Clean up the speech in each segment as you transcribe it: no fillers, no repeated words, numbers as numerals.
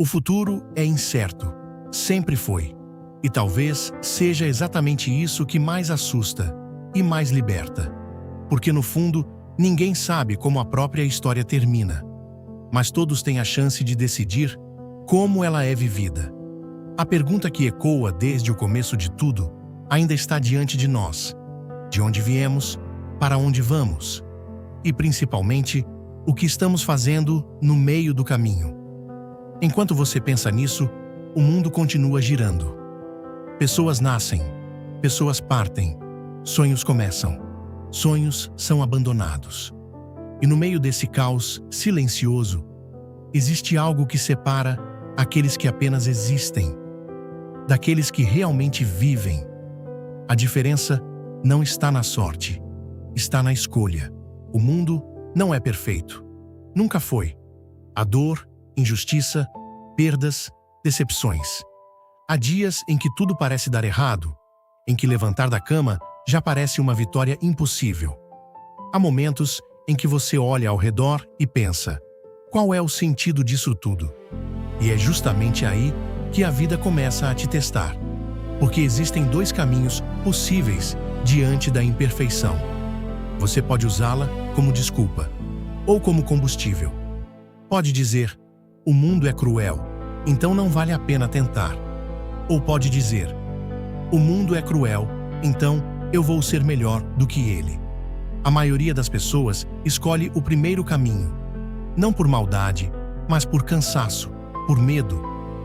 O futuro é incerto, sempre foi. E talvez seja exatamente isso que mais assusta e mais liberta. Porque no fundo, ninguém sabe como a própria história termina. Mas todos têm a chance de decidir como ela é vivida. A pergunta que ecoa desde o começo de tudo ainda está diante de nós. De onde viemos, para onde vamos? E principalmente, o que estamos fazendo no meio do caminho. Enquanto você pensa nisso, o mundo continua girando. Pessoas nascem, pessoas partem, sonhos começam, sonhos são abandonados. E no meio desse caos silencioso, existe algo que separa aqueles que apenas existem, daqueles que realmente vivem. A diferença não está na sorte, está na escolha. O mundo não é perfeito. Nunca foi. Há dor, injustiça, perdas, decepções. Há dias em que tudo parece dar errado, em que levantar da cama já parece uma vitória impossível. Há momentos em que você olha ao redor e pensa: qual é o sentido disso tudo? E é justamente aí que a vida começa a te testar. Porque existem dois caminhos possíveis diante da imperfeição. Você pode usá-la como desculpa, ou como combustível. Pode dizer: o mundo é cruel, então não vale a pena tentar. Ou pode dizer: o mundo é cruel, então eu vou ser melhor do que ele. A maioria das pessoas escolhe o primeiro caminho. Não por maldade, mas por cansaço, por medo,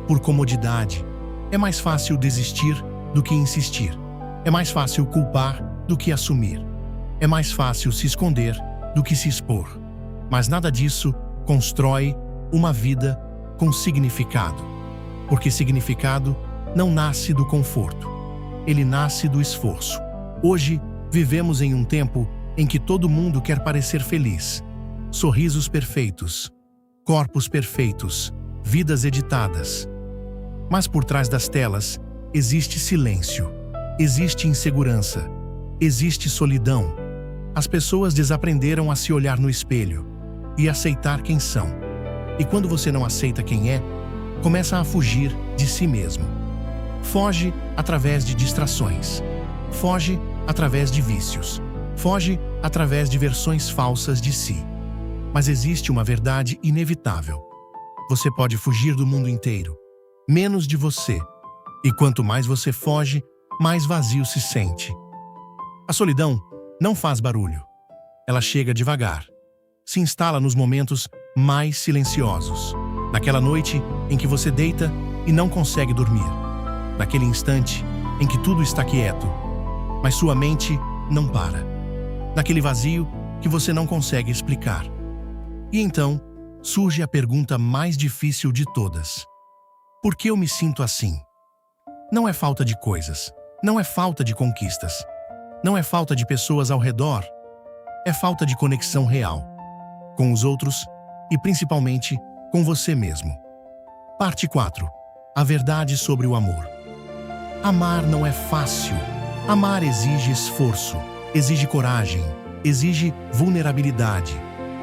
por comodidade. É mais fácil desistir do que insistir. É mais fácil culpar do que assumir. É mais fácil se esconder do que se expor. Mas nada disso constrói uma vida com significado. Porque significado não nasce do conforto. Ele nasce do esforço. Hoje, vivemos em um tempo em que todo mundo quer parecer feliz. Sorrisos perfeitos, corpos perfeitos, vidas editadas. Mas por trás das telas, existe silêncio, existe insegurança, existe solidão. As pessoas desaprenderam a se olhar no espelho e aceitar quem são. E quando você não aceita quem é, começa a fugir de si mesmo. Foge através de distrações. Foge através de vícios. Foge através de versões falsas de si. Mas existe uma verdade inevitável. Você pode fugir do mundo inteiro, menos de você. E quanto mais você foge, mais vazio se sente. A solidão não faz barulho. Ela chega devagar. Se instala nos momentos mais silenciosos. Naquela noite em que você deita e não consegue dormir. Naquele instante em que tudo está quieto, mas sua mente não para. Naquele vazio que você não consegue explicar. E então surge a pergunta mais difícil de todas. Por que eu me sinto assim? Não é falta de coisas, não é falta de conquistas, não é falta de pessoas ao redor, é falta de conexão real, com os outros e principalmente com você mesmo. Parte 4. A verdade sobre o amor. Amar não é fácil. Amar exige esforço, exige coragem, exige vulnerabilidade.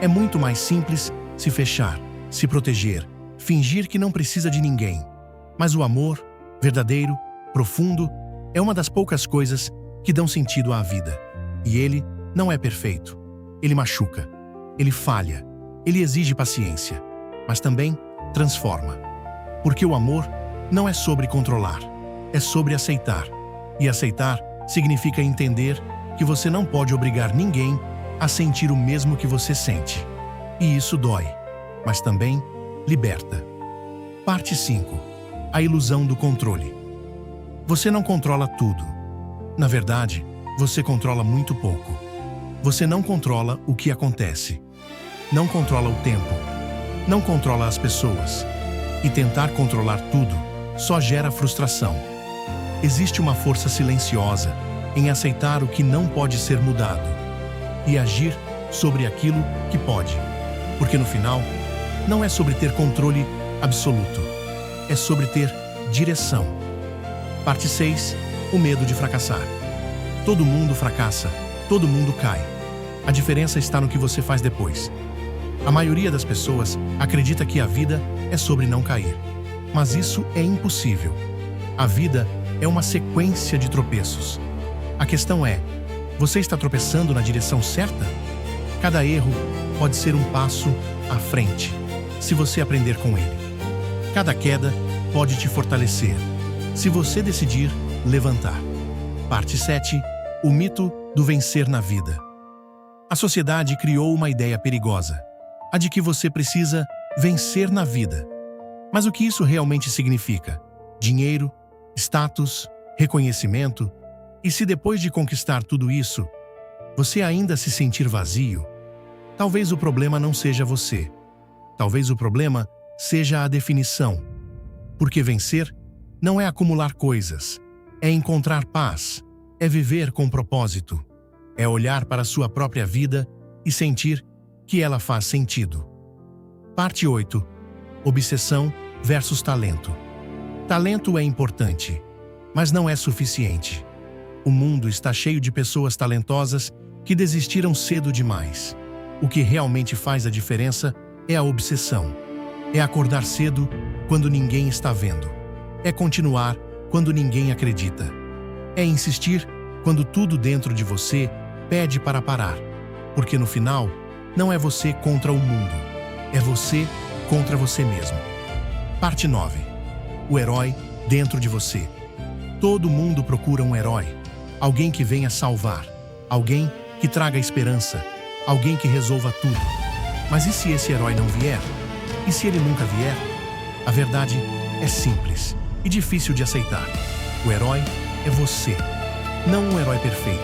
É muito mais simples se fechar, se proteger, fingir que não precisa de ninguém. Mas o amor, verdadeiro, profundo, é uma das poucas coisas que dão sentido à vida. E ele não é perfeito. Ele machuca, ele falha, ele exige paciência, mas também transforma. Porque o amor não é sobre controlar, é sobre aceitar. E aceitar significa entender que você não pode obrigar ninguém a sentir o mesmo que você sente. E isso dói, mas também liberta. Parte 5. A ilusão do controle. Você não controla tudo. Na verdade, você controla muito pouco. Você não controla o que acontece. Não controla o tempo. Não controla as pessoas. E tentar controlar tudo só gera frustração. Existe uma força silenciosa em aceitar o que não pode ser mudado e agir sobre aquilo que pode. Porque no final, não é sobre ter controle absoluto, é sobre ter direção. Parte 6. O medo de fracassar. Todo mundo fracassa, todo mundo cai. A diferença está no que você faz depois. A maioria das pessoas acredita que a vida é sobre não cair. mas isso é impossível. A vida é uma sequência de tropeços. A questão é: você está tropeçando na direção certa? Cada erro pode ser um passo à frente, se você aprender com ele. Cada queda pode te fortalecer, se você decidir levantar. Parte 7. O mito do vencer na vida. A sociedade criou uma ideia perigosa, a de que você precisa vencer na vida. Mas o que isso realmente significa? Dinheiro, status, reconhecimento? E se depois de conquistar tudo isso, você ainda se sentir vazio? Talvez o problema não seja você. Talvez o problema seja a definição. Porque vencer não é acumular coisas, é encontrar paz, é viver com propósito, é olhar para a sua própria vida e sentir que ela faz sentido. Parte 8. Obsessão versus talento. Talento é importante, mas não é suficiente. O mundo está cheio de pessoas talentosas que desistiram cedo demais. O que realmente faz a diferença é a obsessão. É acordar cedo quando ninguém está vendo. É continuar quando ninguém acredita. É insistir quando tudo dentro de você pede para parar. Porque no final, não é você contra o mundo. É você contra você mesmo. Parte 9. O herói dentro de você. Todo mundo procura um herói. Alguém que venha salvar. Alguém que traga esperança. Alguém que resolva tudo. Mas e se esse herói não vier? E se ele nunca vier? A verdade é simples e difícil de aceitar. O herói é você. Não um herói perfeito.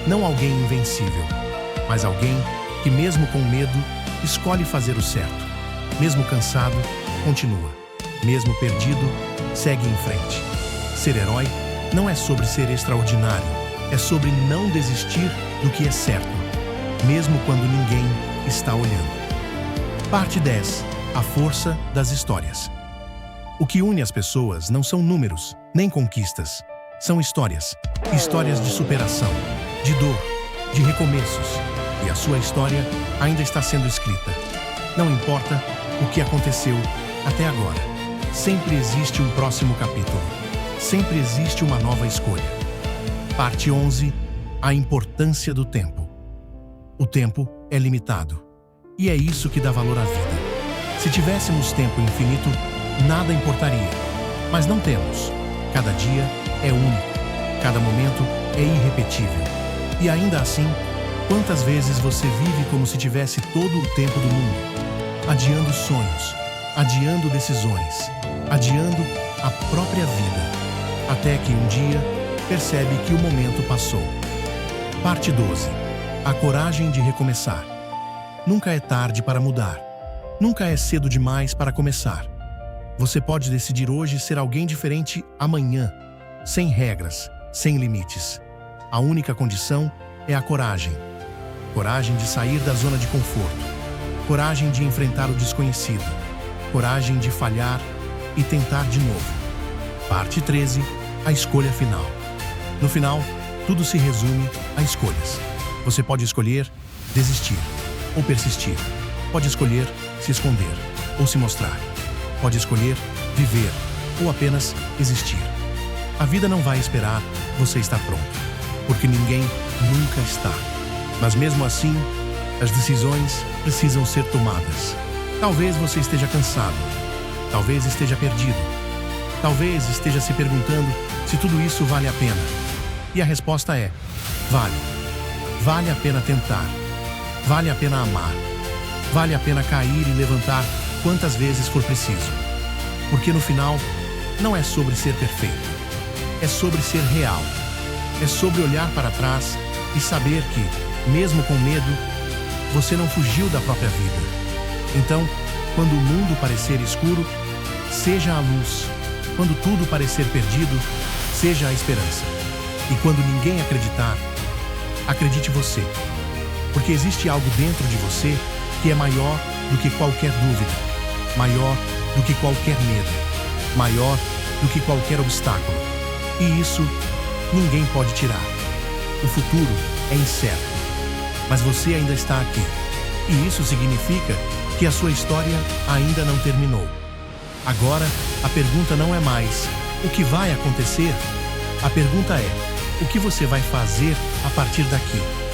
Não alguém invencível. Mas alguém que, mesmo com medo, escolhe fazer o certo. Mesmo cansado, continua. Mesmo perdido, segue em frente. Ser herói não é sobre ser extraordinário. É sobre não desistir do que é certo, mesmo quando ninguém está olhando. Parte 10. A força das histórias. O que une as pessoas não são números, nem conquistas. São histórias. Histórias de superação, de dor, de recomeços. E a sua história ainda está sendo escrita. Não importa o que aconteceu até agora. Sempre existe um próximo capítulo. Sempre existe uma nova escolha. Parte 11. A importância do tempo. O tempo é limitado. E é isso que dá valor à vida. Se tivéssemos tempo infinito, nada importaria. Mas não temos. Cada dia é único. Cada momento é irrepetível. E ainda assim, quantas vezes você vive como se tivesse todo o tempo do mundo? Adiando sonhos, adiando decisões, adiando a própria vida. Até que um dia, percebe que o momento passou. Parte 12. A coragem de recomeçar. Nunca é tarde para mudar. Nunca é cedo demais para começar. Você pode decidir hoje ser alguém diferente amanhã, sem regras, sem limites. A única condição é a coragem. Coragem de sair da zona de conforto. Coragem de enfrentar o desconhecido. Coragem de falhar e tentar de novo. Parte 13. A escolha final. No final, tudo se resume a escolhas. Você pode escolher desistir ou persistir. Pode escolher se esconder ou se mostrar. Pode escolher viver ou apenas existir. A vida não vai esperar você estar pronto, porque ninguém nunca está. Mas mesmo assim, as decisões precisam ser tomadas. Talvez você esteja cansado. Talvez esteja perdido. Talvez esteja se perguntando se tudo isso vale a pena. E a resposta é: vale. Vale a pena tentar. Vale a pena amar. Vale a pena cair e levantar quantas vezes for preciso. Porque no final, não é sobre ser perfeito. É sobre ser real. É sobre olhar para trás e saber que, mesmo com medo, você não fugiu da própria vida. Então, quando o mundo parecer escuro, seja a luz. Quando tudo parecer perdido, seja a esperança. E quando ninguém acreditar, acredite você. Porque existe algo dentro de você que é maior do que qualquer dúvida, maior do que qualquer medo, maior do que qualquer obstáculo. E isso ninguém pode tirar. O futuro é incerto, mas você ainda está aqui. E isso significa que a sua história ainda não terminou. Agora, a pergunta não é mais o que vai acontecer? A pergunta é: o que você vai fazer a partir daqui?